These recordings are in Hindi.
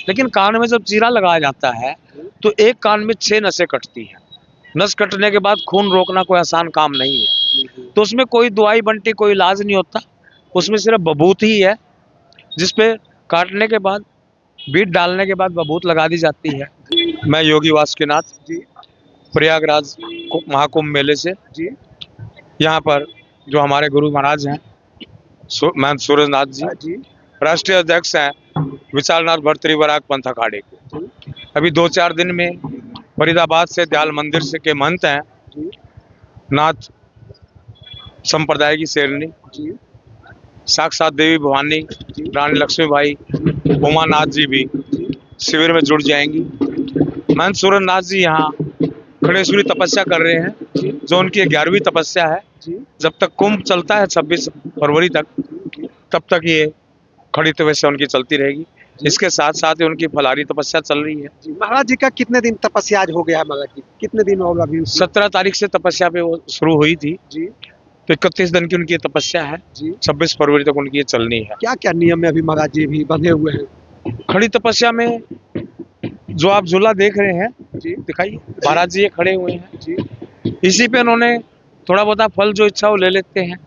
लेकिन कान में जब चीरा लगाया जाता है तो एक कान में 6 नसें कटती हैं। नस कटने के बाद खून रोकना कोई आसान काम नहीं है। तो उसमें कोई दवाई बंटी कोई इलाज नहीं होता, उसमें सिर्फ बबूत ही है, जिसपे काटने के बाद बीट डालने के बाद बबूत लगा दी जाती है। मैं योगी वासुकीनाथ जी प्रयागराज महाकुंभ मेले से जी यहाँ पर जो हमारे गुरु महाराज हैं महंत सूरजनाथ जी जी राष्ट्रीय अध्यक्ष हैं विशालनाथ भर्तृ बराक पंथ अखाड़े के। अभी 2-4 दिन में फरीदाबाद से दयाल मंदिर से के महंत हैं जी नाथ संप्रदाय की शेरनी जी साक्षात देवी भवानी रानी लक्ष्मीबाई उमानाथ जी भी शिविर में जुड़ जाएंगी। महंत सूरजनाथ जी यहाँ खड़ेश्वरी तपस्या कर रहे हैं, जो उनकी 11वीं तपस्या है। जब तक कुंभ चलता है 26 फरवरी तक, तब तक ये खड़ी तपस्या उनकी चलती रहेगी। इसके साथ साथ ही उनकी फलारी तपस्या चल रही है। महाराज जी का कितने दिन तपस्या आज हो गया है? महाराज जी कितने दिन होगा अभी? 17 तारीख से तपस्या पे वो शुरू हुई थी, जी तो 31 दिन की उनकी तपस्या है। जी 26 फरवरी तक उनकी ये चलनी है। क्या क्या नियम है अभी महाराज जी भी बंधे हुए हैं? खड़ी तपस्या में जो आप झूला देख रहे हैं जी दिखाइए, महाराज जी ये खड़े हुए हैं, जी इसी पे उन्होंने थोड़ा बहुत फल जो इच्छा वो ले लेते हैं।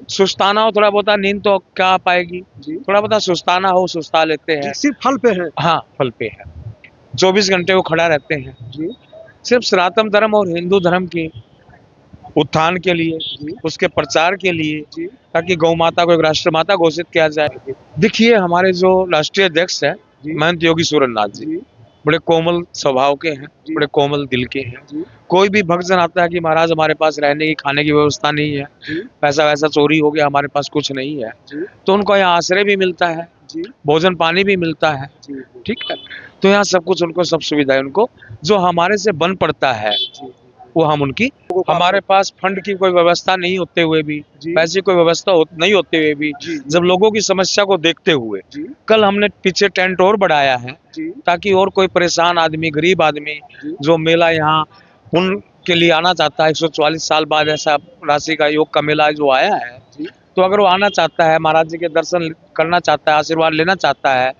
सुस्ताना हो थोड़ा बहुत, नींद तो क्या आ पाएगी, जी थोड़ा बहुत सुस्ताना हो सुस्ता लेते हैं। सिर्फ फल पे है? हाँ, फल पे है। 24 घंटे वो खड़ा रहते हैं जी सिर्फ सनातन धर्म और हिंदू धर्म के उत्थान के लिए, उसके प्रचार के लिए, ताकि गौ माता को एक राष्ट्र माता घोषित किया जाए। देखिए हमारे जो राष्ट्रीय अध्यक्ष है महंत योगी सूरजनाथ जी बड़े कोमल स्वभाव के हैं, बड़े कोमल दिल के हैं। कोई भी भक्तजन आता है कि महाराज हमारे पास रहने की खाने की व्यवस्था नहीं है, पैसा वैसा चोरी हो गया, हमारे पास कुछ नहीं है, तो उनको यहाँ आश्रय भी मिलता है, भोजन पानी भी मिलता है, ठीक है। तो यहाँ सब कुछ उनको, सब सुविधाएं उनको जो हमारे से बन पड़ता है वो हम उनकी, हमारे पास फंड की कोई व्यवस्था नहीं होते हुए भी, पैसे कोई व्यवस्था नहीं होते हुए भी, जब लोगों की समस्या को देखते हुए कल हमने पीछे टेंट और बढ़ाया है, ताकि और कोई परेशान आदमी, गरीब आदमी जो मेला यहाँ पुण्य के लिए आना चाहता है, 144 साल बाद ऐसा राशि का योग का मेला जो आया है, तो अगर वो आना चाहता है, महाराज जी के दर्शन करना चाहता है, आशीर्वाद लेना चाहता है,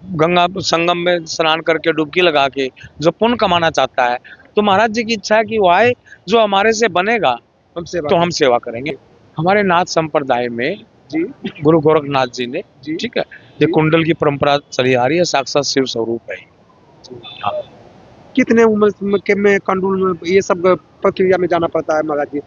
गंगा संगम में स्नान करके डुबकी लगा के जो पुण्य कमाना चाहता है, तो महाराज जी की इच्छा है कि वो आए, जो हमारे से बनेगा तो हम सेवा करेंगे। हमारे नाथ संप्रदाय में गुरु गोरखनाथ जी ने, ठीक है, ये कुंडल की परंपरा चली आ रही है, साक्षात शिव स्वरूप है। हाँ। कितने उम्र के में कंडूल में ये सब प्रक्रिया में जाना पड़ता है महाराज जी?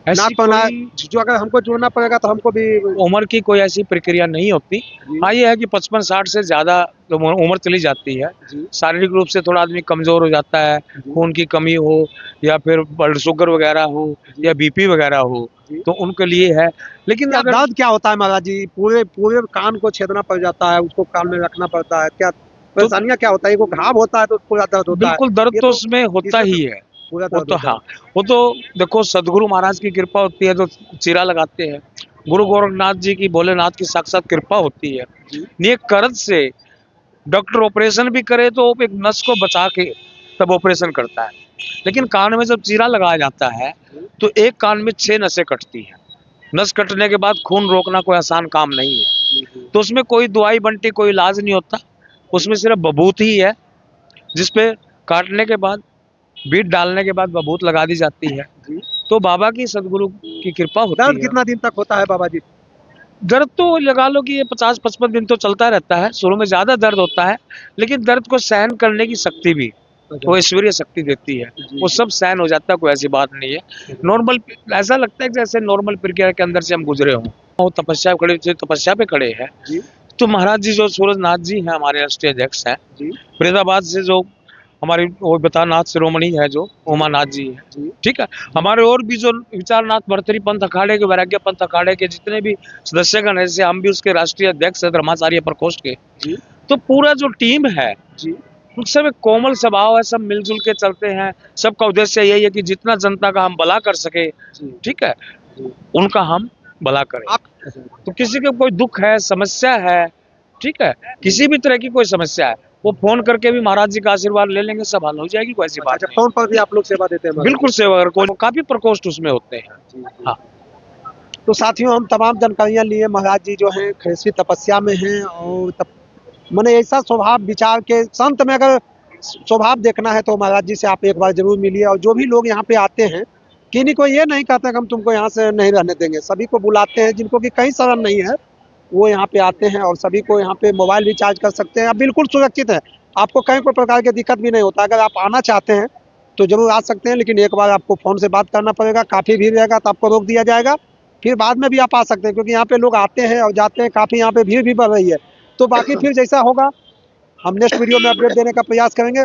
जो अगर हमको जुड़ना पड़ेगा तो हमको भी उम्र की कोई ऐसी प्रक्रिया नहीं होती। हाँ, ये है कि 55-60 से ज्यादा उम्र चली जाती है, शारीरिक रूप से थोड़ा आदमी कमजोर हो जाता है, खून की कमी हो या फिर ब्लड शुगर वगैरह हो या बीपी वगैरह हो, तो उनके लिए है। लेकिन अगर दर्द क्या होता है महाराज जी? पूरे पूरे कान को छेदना पड़ जाता है, उसको कान में रखना पड़ता है, क्या परेशानियां क्या होता है? वो घाव होता है तो पूरा दर्द होता है? बिल्कुल, दर्द तो उसमें होता ही है, वो तो हाँ, वो तो देखो सदगुरु महाराज की कृपा होती है, जो चीरा लगाते हैं, गुरु गोरखनाथ जी की, भोलेनाथ की साक्षात कृपा होती है। ये कर्ज से डॉक्टर ऑपरेशन भी करे तो एक नस को बचा के तब ऑपरेशन करता है, लेकिन कान में जब चीरा लगाया जाता है तो एक कान में 6 नसें कटती हैं। नस कटने के बाद खून रोकना कोई आसान काम नहीं है। तो उसमें कोई दवाई बंटी कोई इलाज नहीं होता, उसमें सिर्फ बबूत ही है, जिसपे काटने के बाद बीट डालने के बाद बबूत लगा दी जाती है। तो बाबा की, सदगुरु की कृपा होती है। दर्द कितना दिन तक होता है बाबा जी? दर्द तो लगा लो कि ये 50-55 दिन तो चलता रहता है। शुरू में ज्यादा दर्द होता है, लेकिन दर्द को सहन करने की शक्ति भी वो ईश्वरीय शक्ति देती है, वो सब सहन हो जाता है, कोई ऐसी बात नहीं है। नॉर्मल ऐसा लगता है जैसे नॉर्मल प्रक्रिया के अंदर से हम गुजरे हों। वो तपस्या पे खड़े हैं, तो महाराज जी जो सूरजनाथ जी हैं, हमारे राष्ट्रीय अध्यक्ष हैं, फरीदाबाद से जो हमारी वो बतानाथ शिरोमणि है जो उमानाथ जी है, ठीक है, हमारे और भी जो विचारनाथ भर्तृ पंथ अखाड़े के, वैराग्य पंथ अखाड़े के जितने भी सदस्यगण है, जैसे हम भी उसके राष्ट्रीय अध्यक्ष है धर्माचार्य प्रकोष्ठ के, तो पूरा जो टीम है सब एक कोमल स्वभाव है, सब मिलजुल के चलते हैं। सबका उद्देश्य यही है कि जितना जनता का हम भला कर सके, ठीक है, उनका हम भला करें। तो किसी का कोई दुख है, समस्या है, ठीक है, किसी भी तरह की कोई समस्या है, वो फोन करके भी महाराज जी का आशीर्वाद ले लेंगे, सब हल हो जाएगी, कोई ऐसी बात नहीं। फोन पर भी आप लोग सेवा देते हैं? बिल्कुल सेवा, काफी प्रकोष्ठ उसमें होते हैं। हाँ। तो साथियों, हम तमाम जानकारियां लिए। महाराज जी जो हैं खड़ेश्वरी तपस्या में हैं और मैंने ऐसा स्वभाव विचार के संत में अगर स्वभाव देखना है तो महाराज जी से आप एक बार जरूर मिलिए। और जो भी लोग यहाँ पे आते हैं, किन्हीं को ये नहीं कहते कि हम तुमको यहाँ से नहीं रहने देंगे, सभी को बुलाते हैं। जिनको कि कहीं शरण नहीं है वो यहाँ पे आते हैं और सभी को यहाँ पे मोबाइल भी चार्ज कर सकते हैं। अब बिल्कुल सुरक्षित है, आपको कहीं कोई प्रकार की दिक्कत भी नहीं होता। अगर आप आना चाहते हैं तो जरूर आ सकते हैं, लेकिन एक बार आपको फ़ोन से बात करना पड़ेगा। काफ़ी भीड़ रहेगा तो आपको रोक दिया जाएगा, फिर बाद में भी आप आ सकते हैं, क्योंकि यहाँ पे लोग आते हैं और जाते हैं, काफ़ी यहाँ पे भीड़ भी बढ़ रही है। तो बाकी फिर जैसा होगा हम नेक्स्ट वीडियो में अपडेट देने का प्रयास करेंगे।